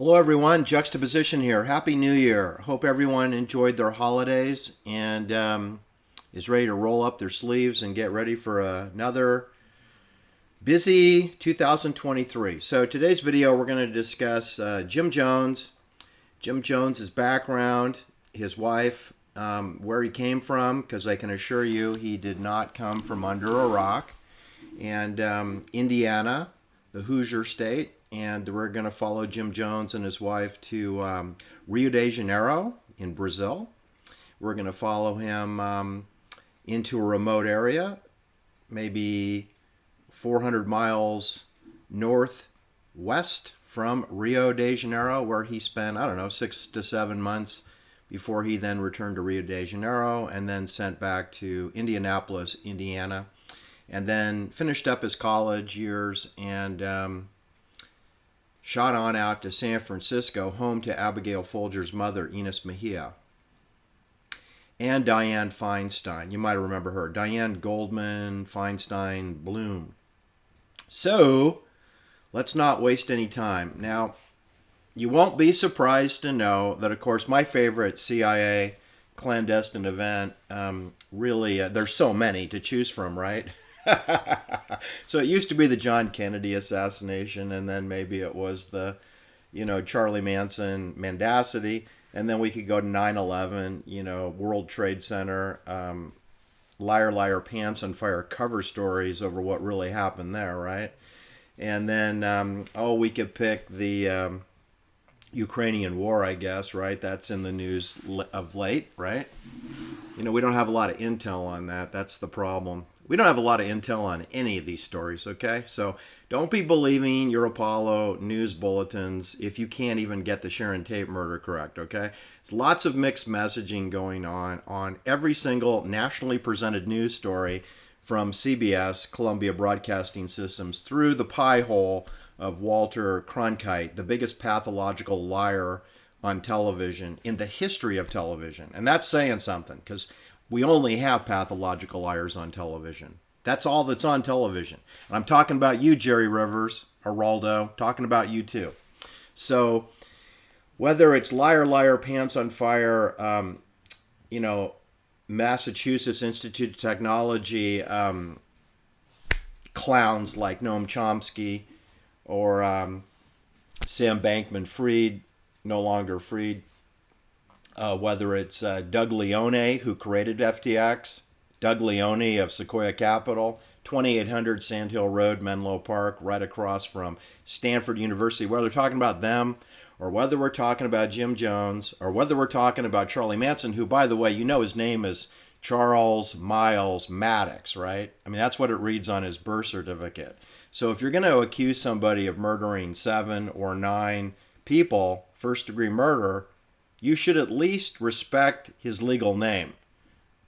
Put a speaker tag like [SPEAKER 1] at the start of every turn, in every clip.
[SPEAKER 1] Hello, everyone. Juxtaposition here. Happy New Year. Hope everyone enjoyed their holidays and is ready to roll up their sleeves and get ready for another busy 2023. So today's video, we're going to discuss Jim Jones, his background, his wife, where he came from, because I can assure you he did not come from under a rock, and Indiana, the Hoosier state. And we're going to follow Jim Jones and his wife to Rio de Janeiro in Brazil. We're going to follow him into a remote area, maybe 400 miles northwest from Rio de Janeiro, where he spent, 6 to 7 months before he then returned to Rio de Janeiro and then sent back to Indianapolis, Indiana, and then finished up his college years and shot on out to San Francisco, home to Abigail Folger's mother, Eunice Mejia, and Diane Feinstein. You might remember her, Diane Goldman Feinstein Bloom. So, let's not waste any time. Now, you won't be surprised to know that, of course, my favorite CIA clandestine event, there's so many to choose from, right? So it used to be the John Kennedy assassination, and then maybe it was the, Charlie Manson mendacity, and then we could go to 9/11, World Trade Center, liar, liar, pants on fire cover stories over what really happened there, right? And then, we could pick the Ukrainian war, I guess, right? That's in the news of late, right? We don't have a lot of intel on that. That's the problem. We don't have a lot of intel on any of these stories, okay? So don't be believing your Apollo news bulletins if you can't even get the Sharon Tate murder correct, okay? There's lots of mixed messaging going on every single nationally presented news story, from CBS, Columbia Broadcasting Systems, through the pie hole of Walter Cronkite, the biggest pathological liar on television in the history of television. And that's saying something, because we only have pathological liars on television. That's all that's on television. And I'm talking about you, Jerry Rivers, Geraldo, talking about you too. So whether it's liar, liar, pants on fire, Massachusetts Institute of Technology clowns like Noam Chomsky, or Sam Bankman-Fried, no longer Fried, whether it's Doug Leone, who created FTX, Doug Leone of Sequoia Capital, 2800 Sand Hill Road, Menlo Park, right across from Stanford University, whether we're talking about them, or whether we're talking about Jim Jones, or whether we're talking about Charlie Manson, who, by the way, his name is Charles Miles Maddox, right? I mean, that's what it reads on his birth certificate. So if you're going to accuse somebody of murdering 7 or 9 people, first-degree murder, you should at least respect his legal name,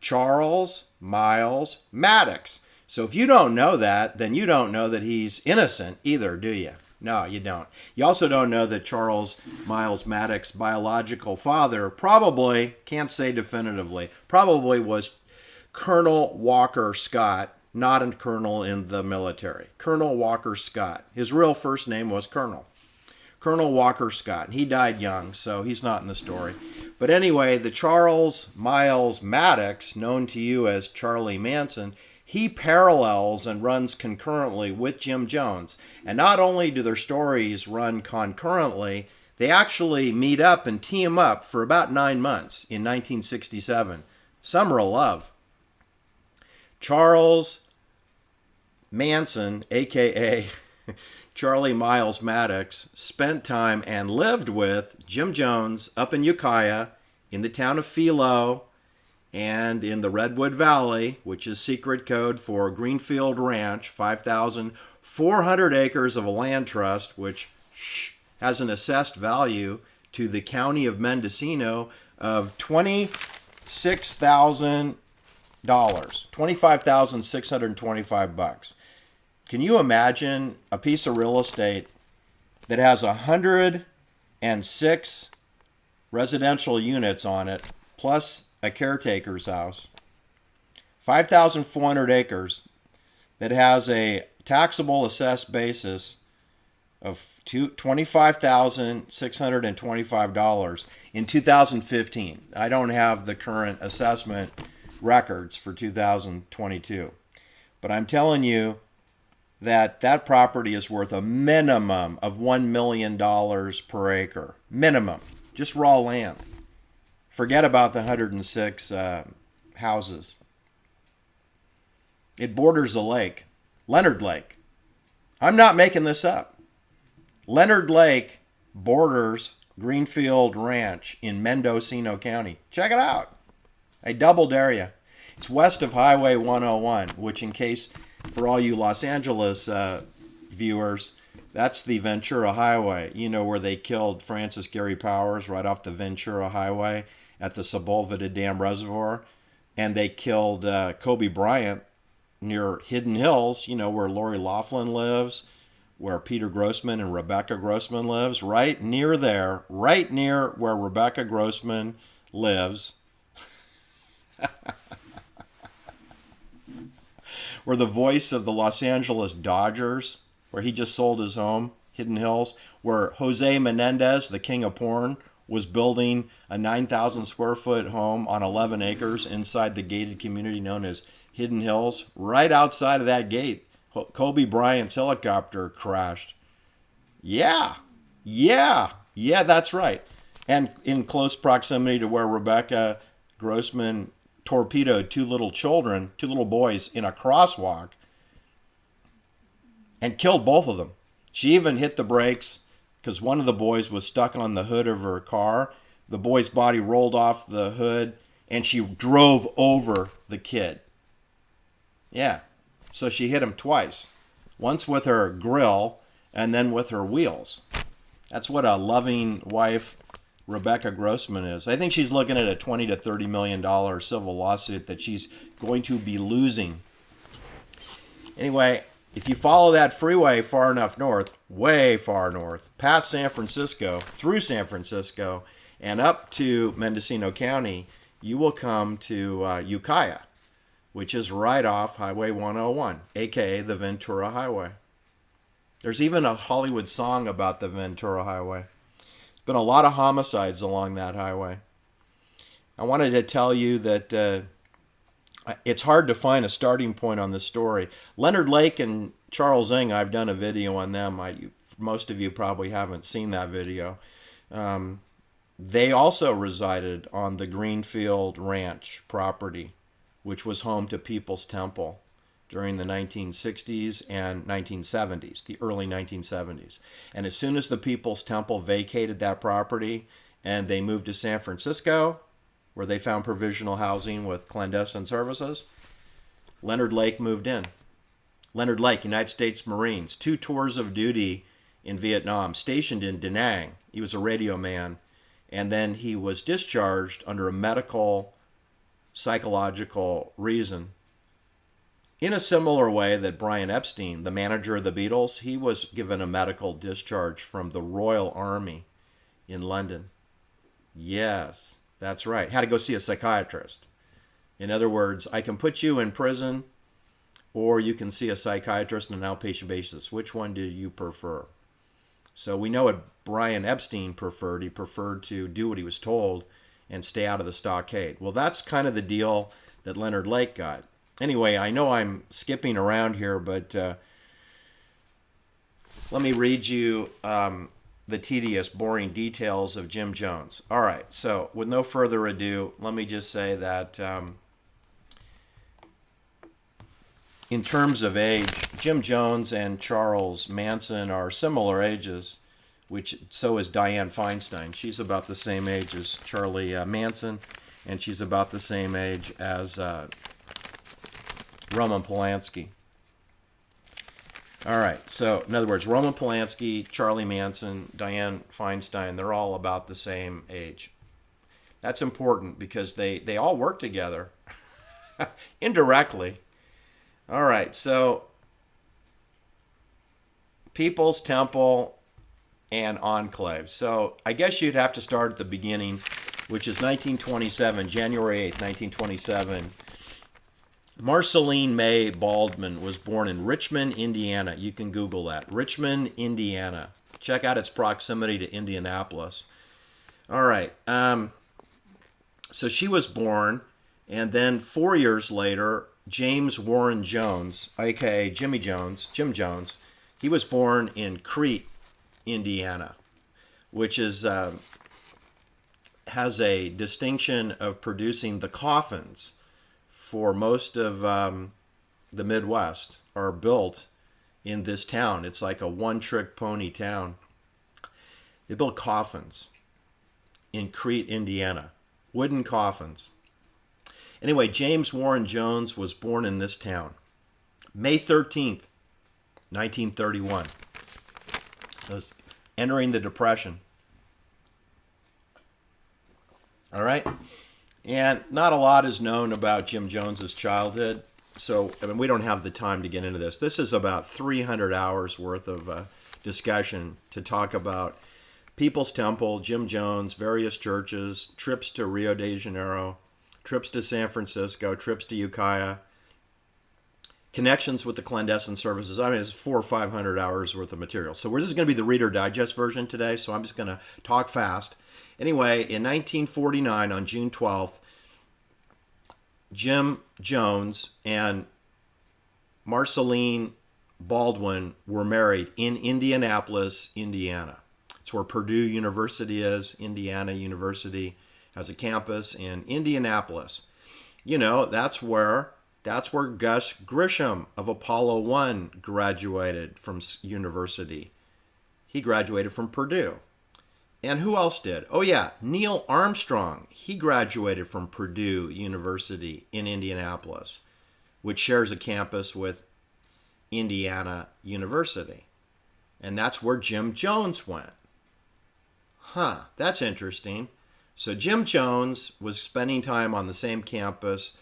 [SPEAKER 1] Charles Miles Maddox. So if you don't know that, then you don't know that he's innocent either, do you? No, you don't. You also don't know that Charles Miles Maddox's biological father probably, can't say definitively, probably was Colonel Walker Scott, not a colonel in the military. Colonel Walker Scott. His real first name was Colonel Walker Scott. He died young, so he's not in the story. But anyway, the Charles Miles Maddox, known to you as Charlie Manson, he parallels and runs concurrently with Jim Jones. And not only do their stories run concurrently, they actually meet up and team up for about 9 months in 1967. Summer of Love. Charles Manson, a.k.a. Charlie Miles Maddox, spent time and lived with Jim Jones up in Ukiah, in the town of Philo, and in the Redwood Valley, which is secret code for Greenfield Ranch, 5,400 acres of a land trust, which has an assessed value to the county of Mendocino of $26,000, $25,625. Can you imagine a piece of real estate that has 106 residential units on it, plus a caretaker's house, 5,400 acres, that has a taxable assessed basis of $25,625 in 2015. I don't have the current assessment records for 2022. But I'm telling you that that property is worth a minimum of $1 million per acre. Minimum. Just raw land. Forget about the 106 houses. It borders a lake. Leonard Lake. I'm not making this up. Leonard Lake borders Greenfield Ranch in Mendocino County. Check it out. I double dare you. It's west of Highway 101, which, in case for all you Los Angeles viewers, that's the Ventura Highway. You know, where they killed Francis Gary Powers right off the Ventura Highway at the Sepulveda Dam Reservoir. And they killed Kobe Bryant near Hidden Hills, you know, where Lori Loughlin lives, where Peter Grossman and Rebecca Grossman lives, right near there, right near where Rebecca Grossman lives, where the voice of the Los Angeles Dodgers, where he just sold his home, Hidden Hills, where Jose Menendez, the king of porn, was building a 9,000 square foot home on 11 acres inside the gated community known as Hidden Hills. Right outside of that gate, Kobe Bryant's helicopter crashed. Yeah, that's right. And in close proximity to where Rebecca Grossman torpedoed two little boys in a crosswalk and killed both of them. She even hit the brakes because one of the boys was stuck on the hood of her car. The boy's body rolled off the hood and she drove over the kid. Yeah. So she hit him twice. Once with her grill and then with her wheels. That's what a loving wife Rebecca Grossman is. I think she's looking at a $20 to $30 million civil lawsuit that she's going to be losing. Anyway, if you follow that freeway far enough north, way far north, past San Francisco, through San Francisco, and up to Mendocino County, you will come to Ukiah, which is right off Highway 101, aka the Ventura Highway. There's even a Hollywood song about the Ventura Highway. There's been a lot of homicides along that highway. I wanted to tell you that it's hard to find a starting point on this story. Leonard Lake and Charles Ng, I've done a video on them. Most of you probably haven't seen that video. They also resided on the Greenfield Ranch property, which was home to People's Temple during the 1960s and 1970s, the early 1970s. And as soon as the People's Temple vacated that property and they moved to San Francisco, where they found provisional housing with clandestine services, Leonard Lake moved in. Leonard Lake, United States Marines, 2 tours of duty in Vietnam, stationed in Da Nang. He was a radio man. And then he was discharged under a medical psychological reason. In a similar way that Brian Epstein, the manager of the Beatles, he was given a medical discharge from the Royal Army in London. Yes, that's right. Had to go see a psychiatrist. In other words, I can put you in prison or you can see a psychiatrist on an outpatient basis. Which one do you prefer? So we know what Brian Epstein preferred. He preferred to do what he was told and stay out of the stockade. Well, that's kind of the deal that Leonard Lake got. Anyway, I know I'm skipping around here, but let me read you the tedious, boring details of Jim Jones. All right, so with no further ado, let me just say that in terms of age, Jim Jones and Charles Manson are similar ages, which so is Diane Feinstein. She's about the same age as Charlie Manson, and she's about the same age as Roman Polanski. All right, so in other words, Roman Polanski, Charlie Manson, Diane Feinstein, they're all about the same age. That's important because they all work together indirectly. All right, so People's Temple and Enclave. So I guess you'd have to start at the beginning, which is 1927, January 8th, 1927. Marceline May Baldwin was born in Richmond, Indiana. You can Google that. Richmond, Indiana. Check out its proximity to Indianapolis. All right. So she was born, and then 4 years later, James Warren Jones, aka Jim Jones, he was born in Crete, Indiana, which is has a distinction of producing the coffins for most of the Midwest are built in this town. It's like a one-trick pony town. They built coffins in Crete, Indiana. Wooden coffins. Anyway, James Warren Jones was born in this town. May 13th, 1931. It was entering the Depression. All right? And not a lot is known about Jim Jones's childhood. So, we don't have the time to get into this. This is about 300 hours worth of discussion to talk about People's Temple, Jim Jones, various churches, trips to Rio de Janeiro, trips to San Francisco, trips to Ukiah, connections with the clandestine services. It's 400 or 500 hours worth of material. So this is going to be the Reader Digest version today, so I'm just going to talk fast. Anyway, in 1949, on June 12th, Jim Jones and Marceline Baldwin were married in Indianapolis, Indiana. It's where Purdue University is. Indiana University has a campus in Indianapolis. That's where Gus Grisham of Apollo 1 graduated from university. He graduated from Purdue. And who else did? Oh yeah, Neil Armstrong. He graduated from Purdue University in Indianapolis, which shares a campus with Indiana University. And that's where Jim Jones went. That's interesting. So Jim Jones was spending time on the same campus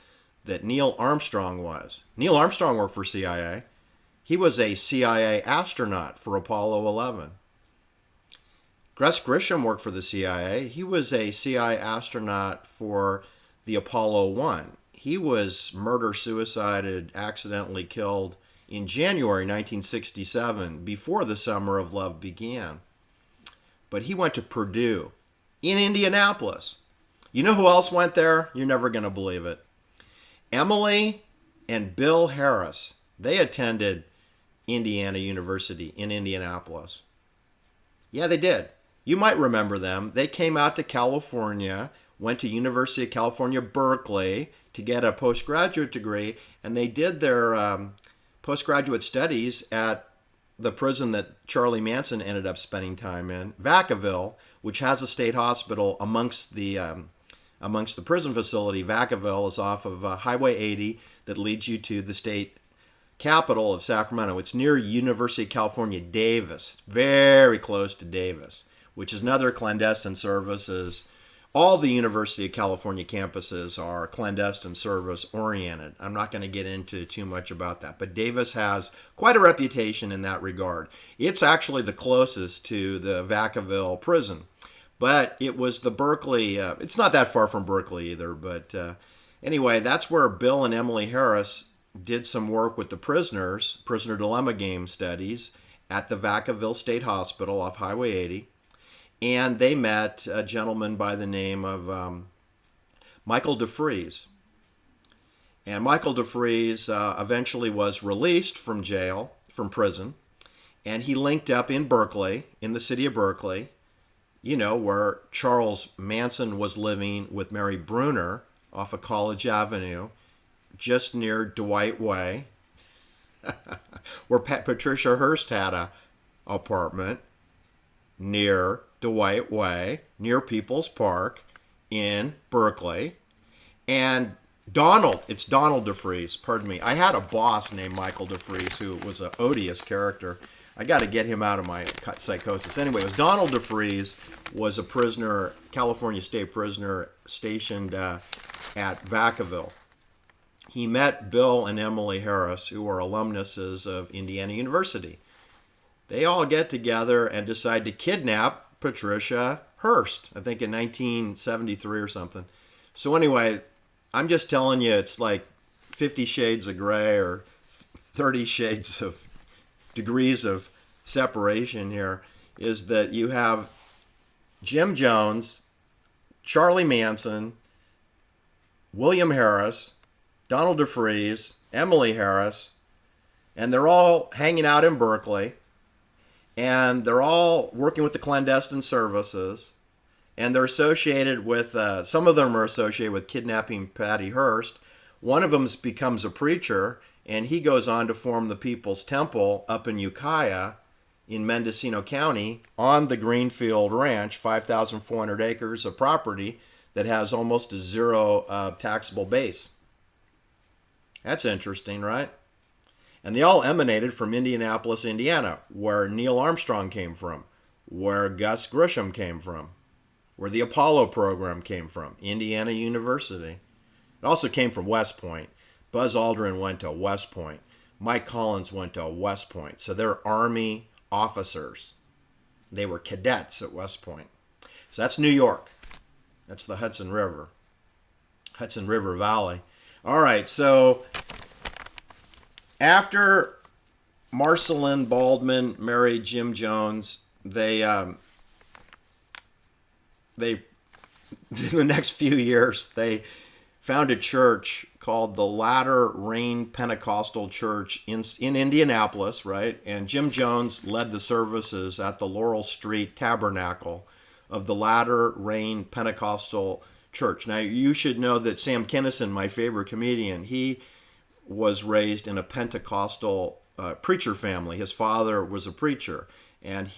[SPEAKER 1] that Neil Armstrong was. Neil Armstrong worked for CIA. He was a CIA astronaut for Apollo 11. Gus Grisham worked for the CIA. He was a CIA astronaut for the Apollo 1. He was murder-suicided, accidentally killed in January 1967, before the Summer of Love began. But he went to Purdue in Indianapolis. You know who else went there? You're never going to believe it. Emily and Bill Harris. They attended Indiana University in Indianapolis. Yeah, they did. You might remember them. They came out to California, went to University of California, Berkeley to get a postgraduate degree, and they did their postgraduate studies at the prison that Charlie Manson ended up spending time in, Vacaville, which has a state hospital amongst the prison facility. Vacaville is off of Highway 80 that leads you to the state capital of Sacramento. It's near University of California, Davis, very close to Davis, which is another clandestine service. All the University of California campuses are clandestine service oriented. I'm not going to get into too much about that, but Davis has quite a reputation in that regard. It's actually the closest to the Vacaville prison, but it was the Berkeley, it's not that far from Berkeley either, but anyway, that's where Bill and Emily Harris did some work with the prisoners, prisoner dilemma game studies at the Vacaville State Hospital off Highway 80. And they met a gentleman by the name of Michael DeFries. And Michael DeFries eventually was released from jail, from prison, and he linked up in Berkeley, in the city of Berkeley, where Charles Manson was living with Mary Bruner off of College Avenue, just near Dwight Way, where Patricia Hearst had an apartment near Dwight Way, near People's Park in Berkeley. And it's Donald DeFries, pardon me. I had a boss named Michael DeFries who was an odious character. I got to get him out of my psychosis. Anyway, it was Donald DeFries was a prisoner, California state prisoner, stationed at Vacaville. He met Bill and Emily Harris, who are alumnuses of Indiana University. They all get together and decide to kidnap Patricia Hearst, I think in 1973 or something. So anyway, I'm just telling you, it's like 50 Shades of Gray or 30 Shades of degrees of separation here, is that you have Jim Jones, Charlie Manson, William Harris, Donald DeFreeze, Emily Harris, and they're all hanging out in Berkeley, and they're all working with the clandestine services, and they're associated with, some of them are associated with kidnapping Patty Hearst. One of them becomes a preacher, and he goes on to form the People's Temple up in Ukiah in Mendocino County on the Greenfield Ranch, 5,400 acres of property that has almost a zero taxable base. That's interesting, right? And they all emanated from Indianapolis, Indiana, where Neil Armstrong came from, where Gus Grisham came from, where the Apollo program came from, Indiana University. It also came from West Point. Buzz Aldrin went to West Point. Mike Collins went to West Point. So they're Army officers. They were cadets at West Point. So that's New York. That's the Hudson River. Hudson River Valley. All right, so after Marceline Baldwin married Jim Jones, they in the next few years, they founded a church called the Latter Rain Pentecostal Church in Indianapolis, right? And Jim Jones led the services at the Laurel Street Tabernacle of the Latter Rain Pentecostal Church. Now, you should know that Sam Kinison, my favorite comedian, he was raised in a Pentecostal preacher family. His father was a preacher, and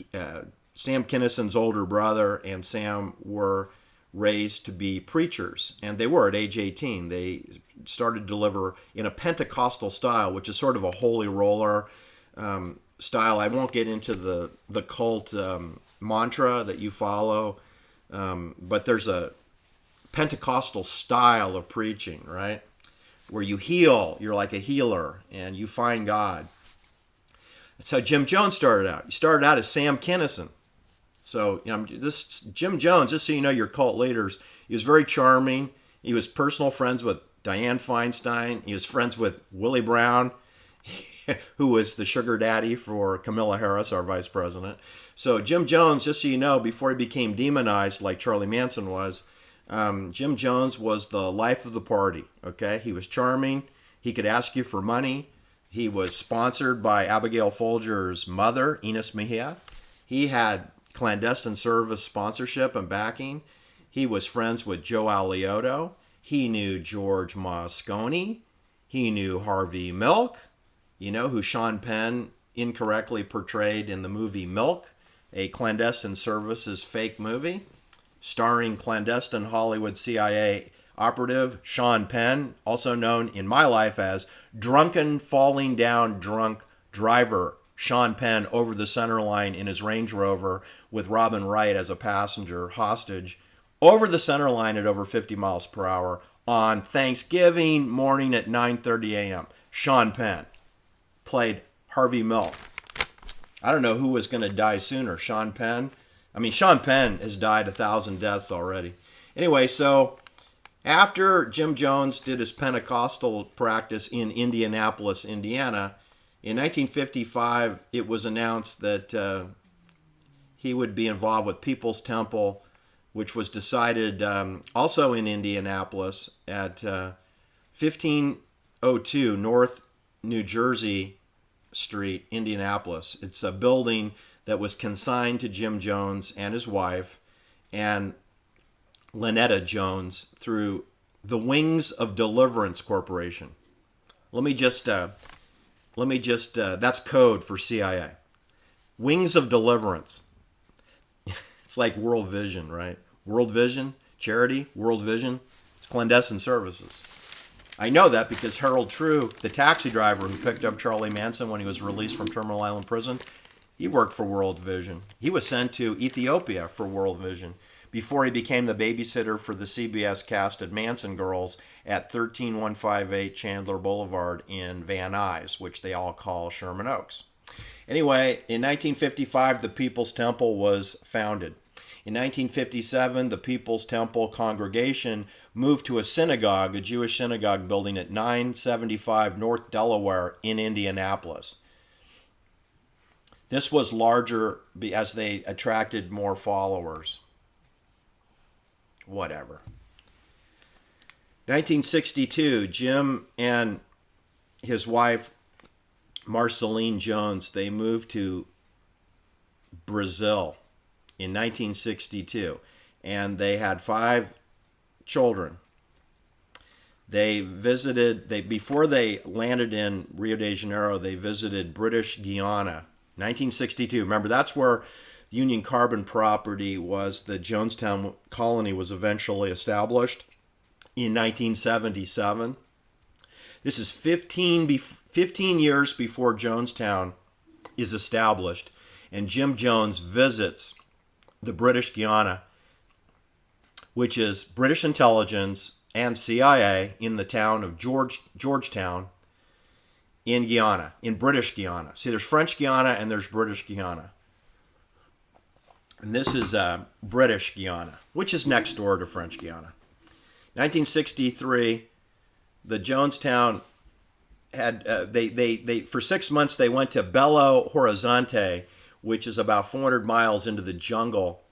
[SPEAKER 1] Sam Kinison's older brother and Sam were raised to be preachers, and they were at age 18. They started to deliver in a Pentecostal style, which is sort of a holy roller style. I won't get into the cult mantra that you follow, but there's a Pentecostal style of preaching, right? Where you heal, you're like a healer, and you find God. That's how Jim Jones started out. He started out as Sam Kinison. So, this Jim Jones, just so you know, your cult leaders, he was very charming. He was personal friends with Diane Feinstein. He was friends with Willie Brown, who was the sugar daddy for Kamala Harris, our vice president. So Jim Jones, just so you know, before he became demonized like Charlie Manson was, Jim Jones was the life of the party, okay? He was charming. He could ask you for money. He was sponsored by Abigail Folger's mother, Enos Mejia. He had clandestine service sponsorship and backing. He was friends with Joe Alioto. He knew George Moscone. He knew Harvey Milk, who Sean Penn incorrectly portrayed in the movie Milk, a clandestine services fake movie starring clandestine Hollywood CIA operative Sean Penn, also known in my life as drunken, falling down drunk driver Sean Penn over the center line in his Range Rover with Robin Wright as a passenger hostage over the center line at over 50 miles per hour on Thanksgiving morning at 9:30 a.m. Sean Penn played Harvey Milk. I don't know who was going to die sooner, Sean Penn. Sean Penn has died 1,000 deaths already. Anyway, so after Jim Jones did his Pentecostal practice in Indianapolis, Indiana, in 1955, it was announced that he would be involved with People's Temple, which was decided also in Indianapolis at 1502 North New Jersey Street, Indianapolis. It's a building that was consigned to Jim Jones and his wife and Lynetta Jones through the Wings of Deliverance Corporation. Let me just, that's code for CIA. Wings of Deliverance. It's like World Vision, right? World Vision, charity, World Vision. It's clandestine services. I know that because Harold True, the taxi driver who picked up Charlie Manson when he was released from Terminal Island Prison, he worked for World Vision. He was sent to Ethiopia for World Vision before he became the babysitter for the CBS casted Manson girls at 13158 Chandler Boulevard in Van Nuys, which they all call Sherman Oaks. Anyway, in 1955, the People's Temple was founded. In 1957, the People's Temple congregation moved to a synagogue, a Jewish synagogue building at 975 North Delaware in Indianapolis. This was larger as they attracted more followers. Whatever. 1962, Jim and his wife, Marceline Jones, they moved to Brazil in 1962, and they had 5 children. Before they landed in Rio de Janeiro, they visited British Guyana, 1962. Remember, that's where Union Carbon property was. The Jonestown colony was eventually established in 1977. This is 15 years before Jonestown is established, and Jim Jones visits the British Guyana, which is British intelligence and CIA in the town of Georgetown in Guyana, in British Guyana. See, there's French Guyana and there's British Guyana. And this is British Guyana, which is next door to French Guyana. 1963, the Jonestown had for 6 months they went to Belo Horizonte, which is about 400 miles into the jungle,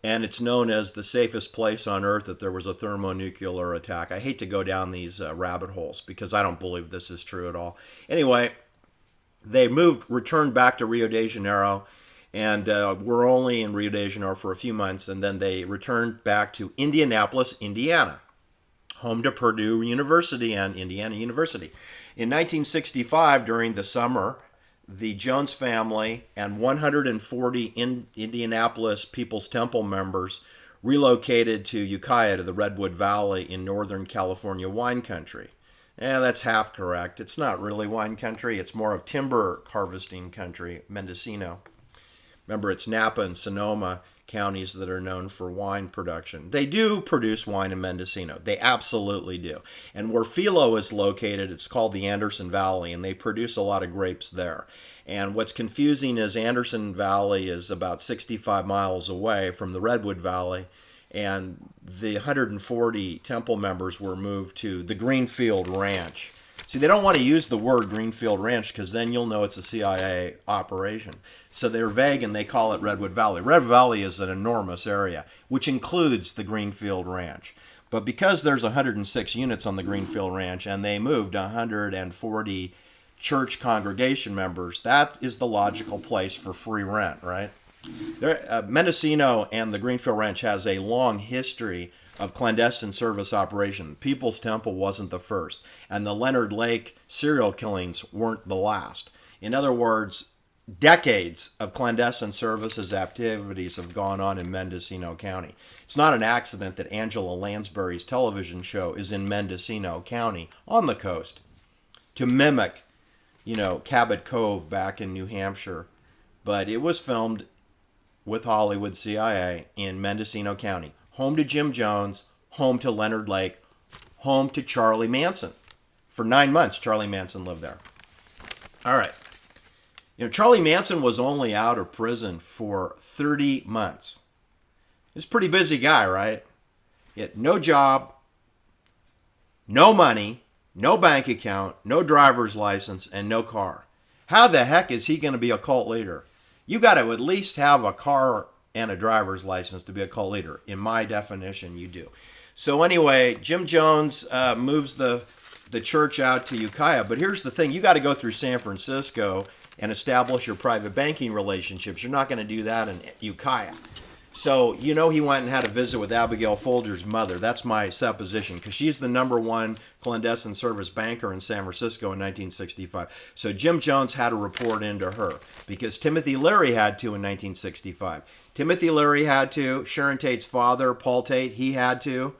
[SPEAKER 1] and it's known as the safest place on Earth that there was a thermonuclear attack. I hate to go down these rabbit holes because I don't believe this is true at all. Anyway, they returned back to Rio de Janeiro, and were only in Rio de Janeiro for a few months, and then they returned back to Indianapolis, Indiana, home to Purdue University and Indiana University. In 1965, during the summer, the Jones family and 140 Indianapolis People's Temple members relocated to Ukiah, to the Redwood Valley in Northern California wine country. That's half correct. It's not really wine country. It's more of timber harvesting country, Mendocino. Remember, it's Napa and Sonoma counties that are known for wine production. They do produce wine in Mendocino. They absolutely do. And where Philo is located, it's called the Anderson Valley, and they produce a lot of grapes there. And what's confusing is Anderson Valley is about 65 miles away from the Redwood Valley, and the 140 temple members were moved to the Greenfield Ranch. See, they don't want to use the word Greenfield Ranch because then you'll know it's a CIA operation. So they're vague and they call it Redwood Valley. Redwood Valley is an enormous area, which includes the Greenfield Ranch. But because there's 106 units on the Greenfield Ranch and they moved 140 church congregation members, that is the logical place for free rent, right? Mendocino and the Greenfield Ranch has a long history of clandestine service operation. People's Temple wasn't the first, and the Leonard Lake serial killings weren't the last. In other words, decades of clandestine services activities have gone on in Mendocino County. It's not an accident that Angela Lansbury's television show is in Mendocino County on the coast to mimic, Cabot Cove back in New Hampshire. But it was filmed with Hollywood CIA in Mendocino County. Home to Jim Jones, home to Leonard Lake, home to Charlie Manson. For 9 months, Charlie Manson lived there. All right. Charlie Manson was only out of prison for 30 months. He's a pretty busy guy, right? He had no job, no money, no bank account, no driver's license, and no car. How the heck is he going to be a cult leader? You got to at least have a car and a driver's license to be a cult leader. In my definition, you do. So anyway, Jim Jones moves the church out to Ukiah. But here's the thing. You got to go through San Francisco and establish your private banking relationships. You're not going to do that in Ukiah. So, he went and had a visit with Abigail Folger's mother. That's my supposition, because she's the #1 clandestine service banker in San Francisco in 1965. So Jim Jones had to report into her, because Timothy Leary had to in 1965. Timothy Leary had to. Sharon Tate's father, Paul Tate, he had to.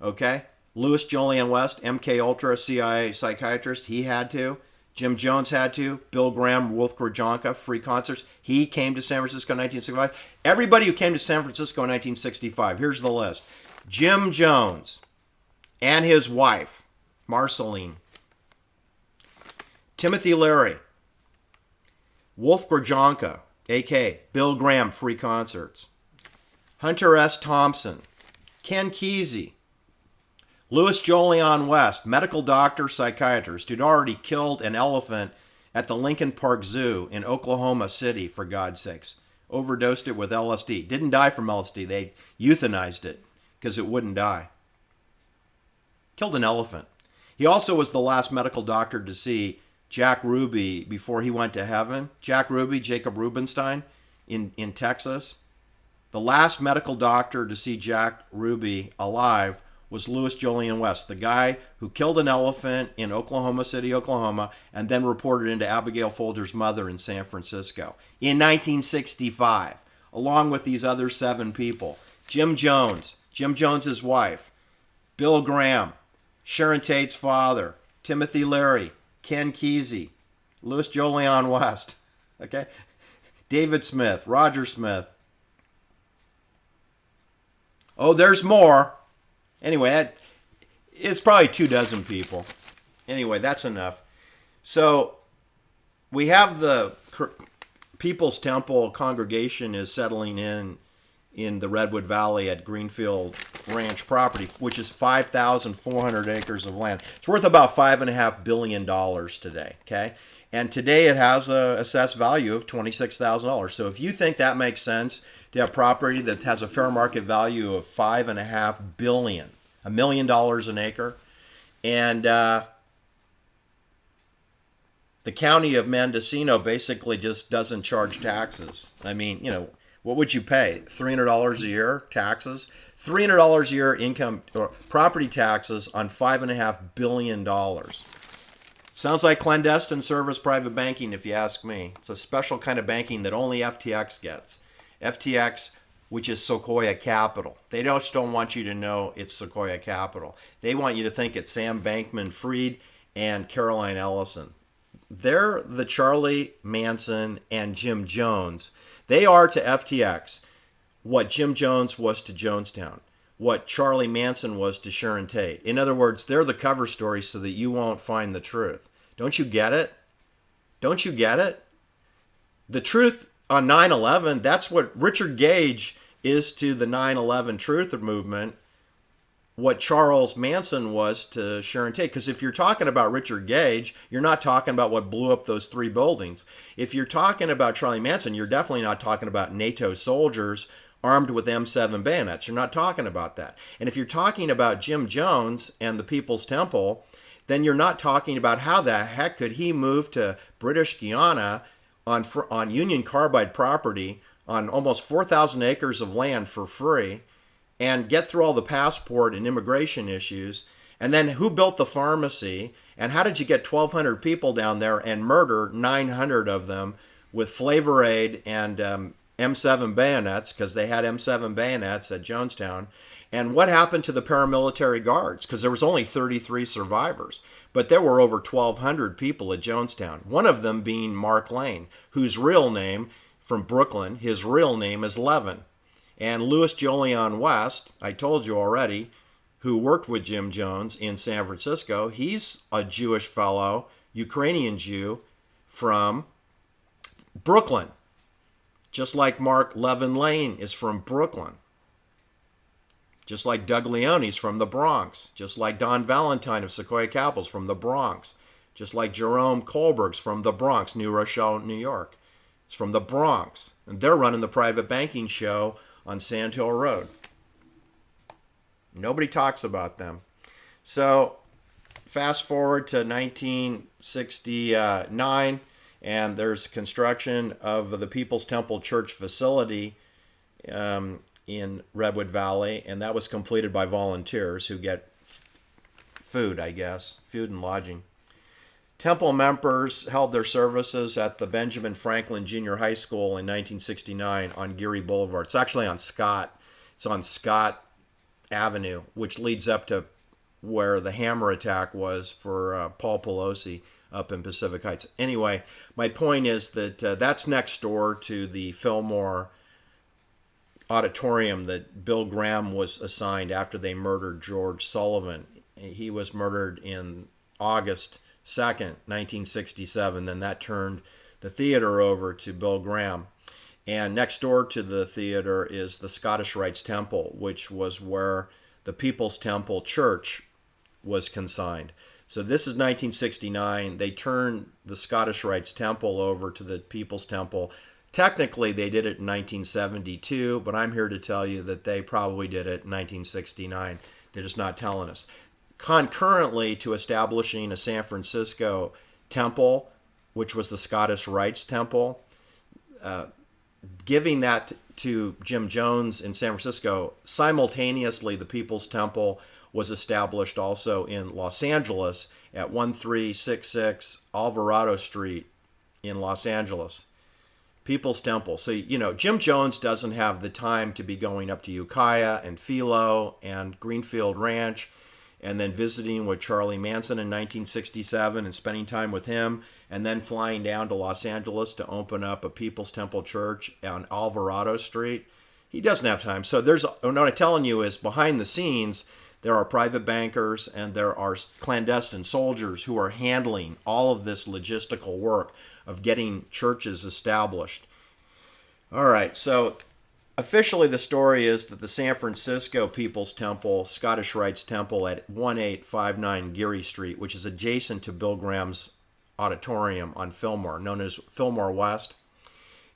[SPEAKER 1] Okay? Louis Jolyon West, MK Ultra, CIA psychiatrist, he had to. Jim Jones had to. Bill Graham, Wolf Krajonka, free concerts. He came to San Francisco in 1965. Everybody who came to San Francisco in 1965, here's the list. Jim Jones and his wife, Marceline. Timothy Leary. Wolf Krajonka, a.k.a. Bill Graham, free concerts. Hunter S. Thompson, Ken Kesey, Louis Jolion West, medical doctor, psychiatrist, who'd already killed an elephant at the Lincoln Park Zoo in Oklahoma City, for God's sakes. Overdosed it with LSD. Didn't die from LSD. They euthanized it because it wouldn't die. Killed an elephant. He also was the last medical doctor to see Jack Ruby before he went to heaven. Jack Ruby, Jacob Rubenstein in Texas. The last medical doctor to see Jack Ruby alive was Louis Jolion West, the guy who killed an elephant in Oklahoma City, Oklahoma, and then reported into Abigail Folger's mother in San Francisco in 1965, along with these other 7 people. Jim Jones, Jim Jones's wife, Bill Graham, Sharon Tate's father, Timothy Leary, Ken Kesey, Louis Jolion West, okay, David Smith, Roger Smith. Oh, there's more. Anyway, it's probably 24 people. Anyway, that's enough. So we have the People's Temple congregation is settling in the Redwood Valley at Greenfield Ranch property, which is 5,400 acres of land. It's worth about $5.5 billion today, okay? And today it has a assessed value of $26,000. So if you think that makes sense to have property that has a fair market value of $5.5 billion, $1 million an acre, and the county of Mendocino basically just doesn't charge taxes. I mean, what would you pay? $300 a year taxes? $300 a year income or property taxes on $5.5 billion. Sounds like clandestine service private banking, if you ask me. It's a special kind of banking that only FTX gets. FTX, which is Sequoia Capital. They just don't want you to know it's Sequoia Capital. They want you to think it's Sam Bankman-Fried and Caroline Ellison. They're the Charlie Manson and Jim Jones. They are to FTX what Jim Jones was to Jonestown, what Charlie Manson was to Sharon Tate. In other words, they're the cover story so that you won't find the truth. Don't you get it? Don't you get it? The truth on 9/11, that's what Richard Gage is to the 9/11 truth movement, what Charles Manson was to Sharon Tate. Because if you're talking about Richard Gage, you're not talking about what blew up those 3 buildings. If you're talking about Charlie Manson, you're definitely not talking about NATO soldiers armed with M7 bayonets. You're not talking about that. And if you're talking about Jim Jones and the People's Temple, then you're not talking about how the heck could he move to British Guyana on Union Carbide property on almost 4,000 acres of land for free and get through all the passport and immigration issues. And then who built the pharmacy? And how did you get 1,200 people down there and murder 900 of them with Flavor Aid and M7 bayonets, because they had M7 bayonets at Jonestown? And what happened to the paramilitary guards? Because there was only 33 survivors, but there were over 1,200 people at Jonestown. One of them being Mark Lane, whose real name, from Brooklyn, his real name is Levin. And Louis Jolion West, I told you already, who worked with Jim Jones in San Francisco, he's a Jewish fellow, Ukrainian Jew from Brooklyn. Just like Mark Levin Lane is from Brooklyn. Just like Doug Leone's from the Bronx. Just like Don Valentine of Sequoia Capital's from the Bronx. Just like Jerome Kohlberg's from the Bronx, New Rochelle, New York. It's from the Bronx. And they're running the private banking show on Sand Hill Road. Nobody talks about them. So fast forward to 1969, and there's construction of the People's Temple Church facility in Redwood Valley, and that was completed by volunteers who get food, I guess, food and lodging. Temple members held their services at the Benjamin Franklin Junior High School in 1969 on Geary Boulevard. It's actually on Scott. It's on Scott Avenue, which leads up to where the hammer attack was for Paul Pelosi up in Pacific Heights. Anyway, my point is that that's next door to the Fillmore auditorium that Bill Graham was assigned after they murdered George Sullivan. He was murdered in August 2nd, 1967. Then that turned the theater over to Bill Graham. And next door to the theater is the Scottish Rites Temple, which was where the People's Temple Church was consigned. So this is 1969. They turned the Scottish Rites Temple over to the People's Temple. Technically, they did it in 1972, but I'm here to tell you that they probably did it in 1969. They're just not telling us. Concurrently to establishing a San Francisco temple, which was the Scottish Rites Temple, giving that to Jim Jones in San Francisco, simultaneously the People's Temple was established also in Los Angeles at 1366 Alvarado Street in Los Angeles. People's Temple. So, Jim Jones doesn't have the time to be going up to Ukiah and Philo and Greenfield Ranch and then visiting with Charlie Manson in 1967 and spending time with him and then flying down to Los Angeles to open up a People's Temple Church on Alvarado Street. He doesn't have time. So what I'm telling you is behind the scenes, there are private bankers and there are clandestine soldiers who are handling all of this logistical work of getting churches established. All right, so officially the story is that the San Francisco People's Temple, Scottish Rites Temple at 1859 Geary Street, which is adjacent to Bill Graham's auditorium on Fillmore, known as Fillmore West,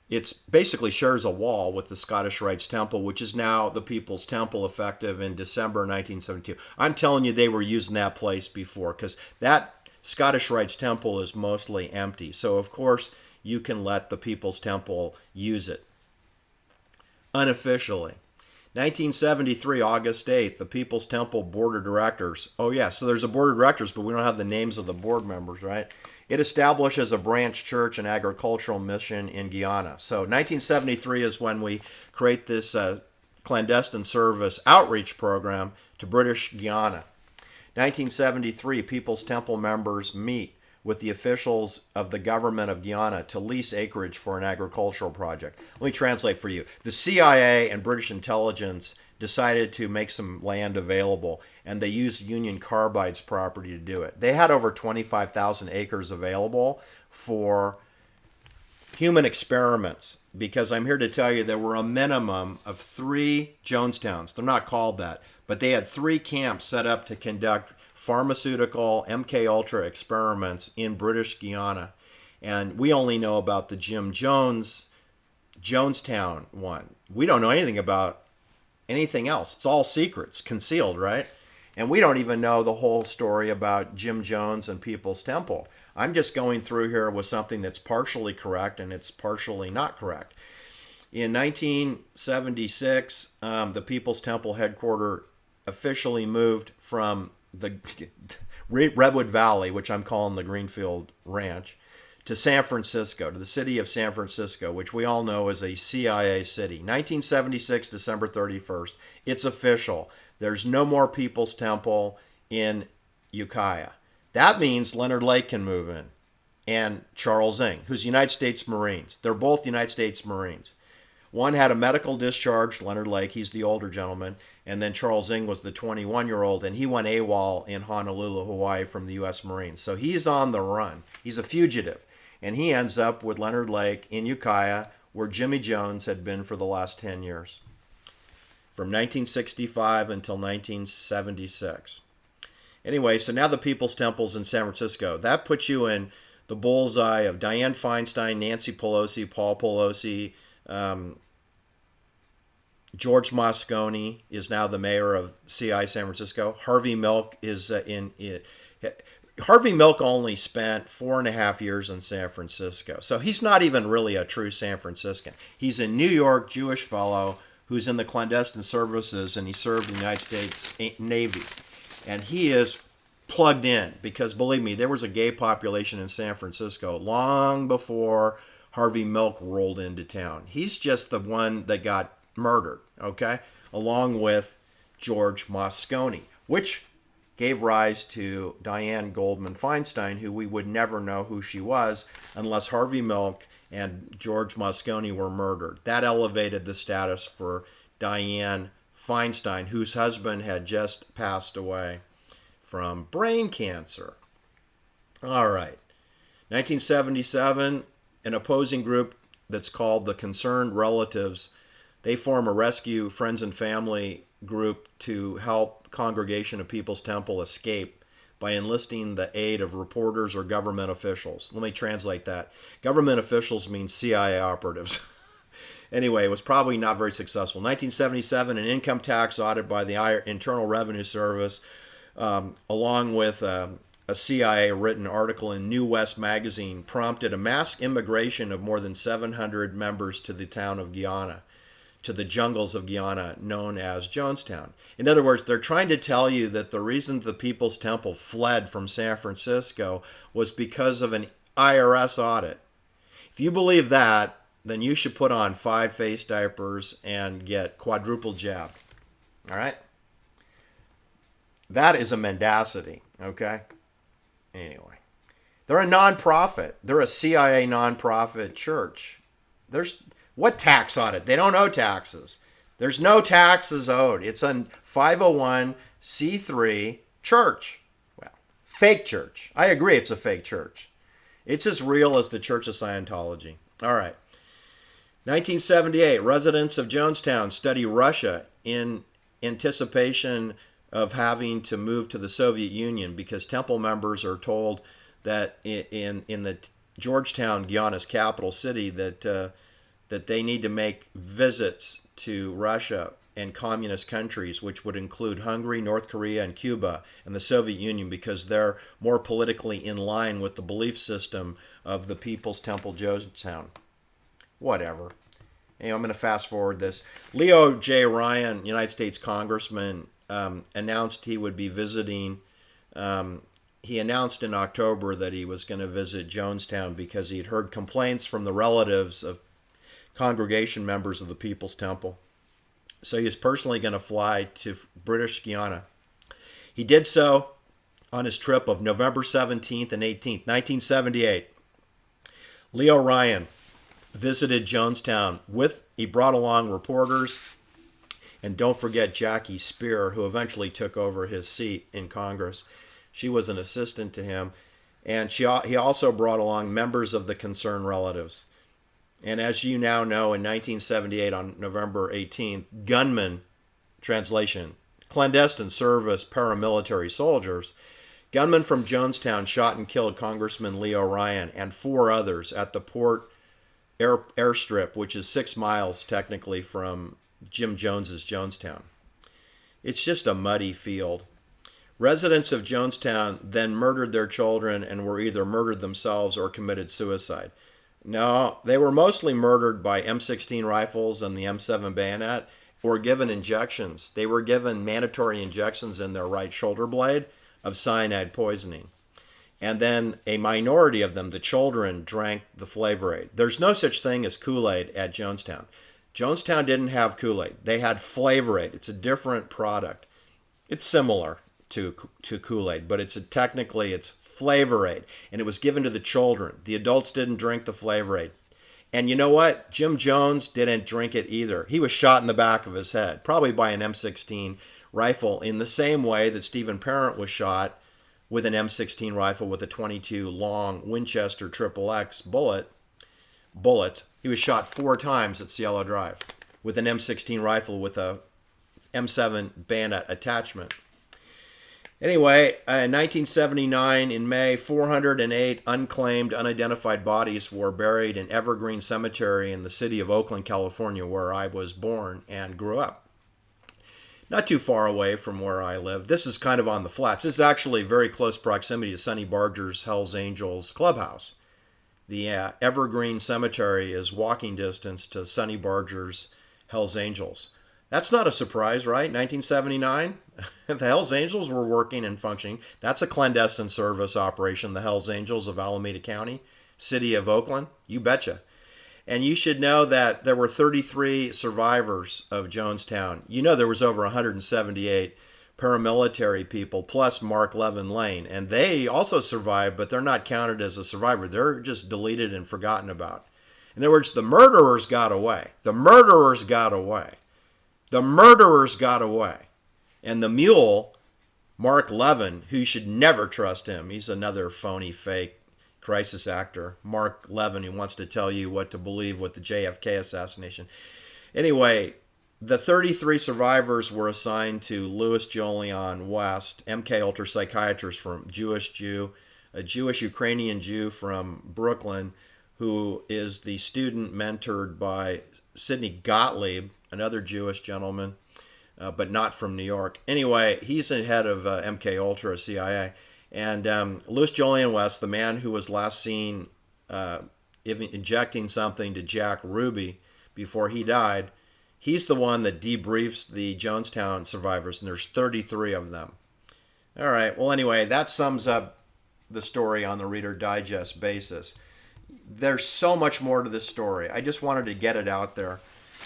[SPEAKER 1] it basically shares a wall with the Scottish Rites Temple, which is now the People's Temple, effective in December 1972. I'm telling you, they were using that place before, because that Scottish Rites Temple is mostly empty. So, of course, you can let the People's Temple use it. Unofficially. 1973, August 8th, the People's Temple Board of Directors. Oh, yeah, so there's a Board of Directors, but we don't have the names of the board members, right? It establishes a branch church and agricultural mission in Guyana. So 1973 is when we create this clandestine service outreach program to British Guyana. 1973, People's Temple members meet with the officials of the government of Guyana to lease acreage for an agricultural project. Let me translate for you. The CIA and British intelligence decided to make some land available, and they used Union Carbide's property to do it. They had over 25,000 acres available for human experiments, because I'm here to tell you there were a minimum of 3 Jonestowns. They're not called that, but they had 3 camps set up to conduct pharmaceutical MK-Ultra experiments in British Guyana. And we only know about the Jim Jones Jonestown one. We don't know anything about anything else. It's all secrets, concealed, right? And we don't even know the whole story about Jim Jones and People's Temple. I'm just going through here with something that's partially correct and it's partially not correct. In 1976, the People's Temple headquarters officially moved from the Redwood Valley, which I'm calling the Greenfield Ranch, to San Francisco, to the city of San Francisco, which we all know is a CIA city. 1976, December 31st, it's official. There's no more People's Temple in Ukiah. That means Leonard Lake can move in, and Charles Ng, who's United States Marines. They're both United States Marines. One had a medical discharge, Leonard Lake, he's the older gentleman, and then Charles Ng was the 21-year-old, and he went AWOL in Honolulu, Hawaii from the U.S. Marines. So he's on the run. He's a fugitive, and he ends up with Leonard Lake in Ukiah, where Jimmy Jones had been for the last 10 years, from 1965 until 1976. Anyway, so now the People's Temple's in San Francisco. That puts you in the bullseye of Diane Feinstein, Nancy Pelosi, Paul Pelosi. George Moscone is now the mayor of CIA San Francisco. Harvey Milke is Harvey Milke only spent 4.5 years in San Francisco. So he's not even really a true San Franciscan. He's a New York Jewish fellow who's in the clandestine services, and he served in the United States Navy. And he is plugged in because, believe me, there was a gay population in San Francisco long before Harvey Milke rolled into town. He's just the one that got murdered, okay, along with George Moscone, which gave rise to Diane Goldman Feinstein, who we would never know who she was unless Harvey Milke and George Moscone were murdered. That elevated the status for Diane Feinstein, whose husband had just passed away from brain cancer. All right. 1977, an opposing group that's called the Concerned Relatives. They form a rescue friends and family group to help Congregation of People's Temple escape by enlisting the aid of reporters or government officials. Let me translate that. Government officials means CIA operatives. Anyway, it was probably not very successful. 1977, an income tax audit by the Internal Revenue Service, along with a CIA-written article in New West magazine, prompted a mass immigration of more than 700 members to the town of Guyana, to the jungles of Guyana, known as Jonestown. In other words, they're trying to tell you that the reason the People's Temple fled from San Francisco was because of an IRS audit. If you believe that, then you should put on 5 face diapers and get quadruple jabbed. All right? That is a mendacity, okay? Anyway. They're a nonprofit. They're a CIA nonprofit church. What tax audit? They don't owe taxes. There's no taxes owed. It's a 501c3 church. Well, fake church. I agree it's a fake church. It's as real as the Church of Scientology. All right. 1978, residents of Jonestown study Russia in anticipation of having to move to the Soviet Union because temple members are told that in the Georgetown, Guyana's capital city, that they need to make visits to Russia and communist countries, which would include Hungary, North Korea, and Cuba, and the Soviet Union, because they're more politically in line with the belief system of the People's Temple Jonestown. Whatever. Anyway, I'm going to fast forward this. Leo J. Ryan, United States Congressman, announced he would be visiting. He announced in October that he was going to visit Jonestown because he had heard complaints from the relatives of congregation members of the People's Temple. So he was personally going to fly to British Guyana. He did so on his trip of November 17th and 18th, 1978. Leo Ryan visited Jonestown he brought along reporters, and don't forget Jackie Spear, who eventually took over his seat in Congress. She was an assistant to him, and he also brought along members of the Concerned Relatives. And as you now know, in 1978, on November 18th, gunmen, translation, clandestine service paramilitary soldiers, gunmen from Jonestown shot and killed Congressman Leo Ryan and 4 others at the Port airstrip, which is 6 miles technically from Jim Jones's Jonestown. It's just a muddy field. Residents of Jonestown then murdered their children and were either murdered themselves or committed suicide. No, they were mostly murdered by M16 rifles and the M7 bayonet, or given injections. They were given mandatory injections in their right shoulder blade of cyanide poisoning. And then a minority of them, the children, drank the Flavor Aid. There's no such thing as Kool-Aid at Jonestown. Jonestown didn't have Kool-Aid. They had Flavor Aid. It's a different product. It's similar to Kool-Aid, but technically it's Flavor Aid. And it was given to the children. The adults didn't drink the Flavor Aid. And you know what? Jim Jones didn't drink it either. He was shot in the back of his head, probably by an M16 rifle, in the same way that Stephen Parent was shot with an M16 rifle with a .22 long Winchester XXX bullets. He was shot 4 times at Cielo Drive with an M16 rifle with a M7 bayonet attachment. Anyway, in 1979, in May, 408 unclaimed, unidentified bodies were buried in Evergreen Cemetery in the city of Oakland, California, where I was born and grew up. Not too far away from where I live. This is kind of on the flats. This is actually very close proximity to Sonny Barger's Hells Angels clubhouse. The Evergreen Cemetery is walking distance to Sonny Barger's Hells Angels. That's not a surprise, right? 1979, the Hells Angels were working and functioning. That's a clandestine service operation, the Hells Angels of Alameda County, city of Oakland. You betcha. And you should know that there were 33 survivors of Jonestown. You know there was over 178 paramilitary people, plus Mark Levin Lane. And they also survived, but they're not counted as a survivor. They're just deleted and forgotten about. In other words, the murderers got away. The murderers got away. The murderers got away. And the mule, Mark Levin, who you should never trust him. He's another phony, fake, crisis actor, Mark Levin, who wants to tell you what to believe with the JFK assassination. Anyway, the 33 survivors were assigned to Louis Jolyon West, MK Ultra psychiatrist from Jewish Jew, a Jewish Ukrainian Jew from Brooklyn, who is the student mentored by Sidney Gottlieb, another Jewish gentleman, but not from New York. Anyway, he's the head of MK Ultra CIA. And Louis Jolyon West, the man who was last seen injecting something to Jack Ruby before he died, he's the one that debriefs the Jonestown survivors, and there's 33 of them. All right, well, anyway, that sums up the story on the Reader Digest basis. There's so much more to this story. I just wanted to get it out there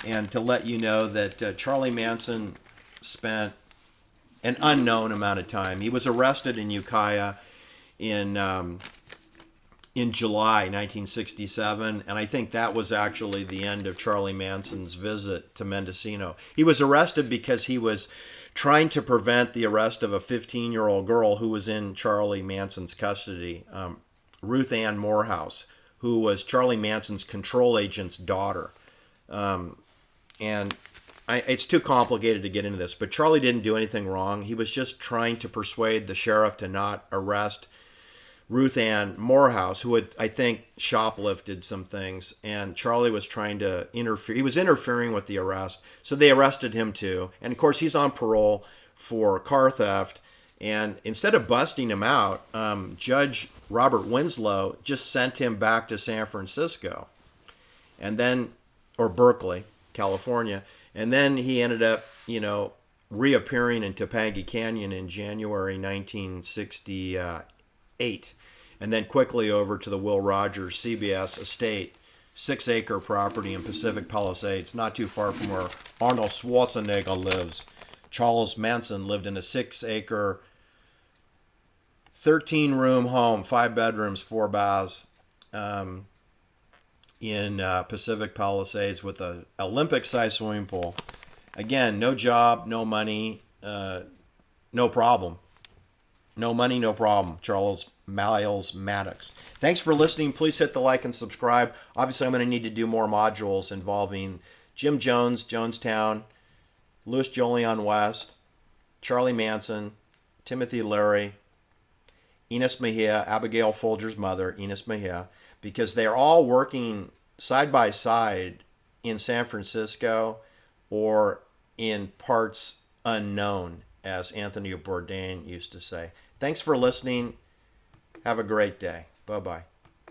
[SPEAKER 1] and to let you know that Charlie Manson spent an unknown amount of time. He was arrested in Ukiah in July 1967, and I think that was actually the end of Charlie Manson's visit to Mendocino. He was arrested because he was trying to prevent the arrest of a 15-year-old girl who was in Charlie Manson's custody, Ruth Ann Morehouse, who was Charlie Manson's control agent's daughter. It's too complicated to get into this, but Charlie didn't do anything wrong. He was just trying to persuade the sheriff to not arrest Ruth Ann Morehouse, who had, I think, shoplifted some things, and Charlie was trying to interfere. He was interfering with the arrest, so they arrested him too. And of course, he's on parole for car theft. And instead of busting him out, Judge Robert Winslow just sent him back to San Francisco, and then, or Berkeley, California. And then he ended up, reappearing in Topanga Canyon in January 1968. And then quickly over to the Will Rogers CBS estate, 6-acre property in Pacific Palisades, not too far from where Arnold Schwarzenegger lives. Charles Manson lived in a 6-acre, 13-room home, 5 bedrooms, 4 baths, in Pacific Palisades with an Olympic-sized swimming pool. Again, no job, no money, no problem. No money, no problem. Charles Milke Maddox. Thanks for listening. Please hit the like and subscribe. Obviously, I'm going to need to do more modules involving Jim Jones, Jonestown, Louis Jolyon West, Charlie Manson, Timothy Leary, Enos Mejia, Abigail Folger's mother, Enos Mejia, because they're all working side by side in San Francisco or in parts unknown, as Anthony Bourdain used to say. Thanks for listening. Have a great day. Bye-bye.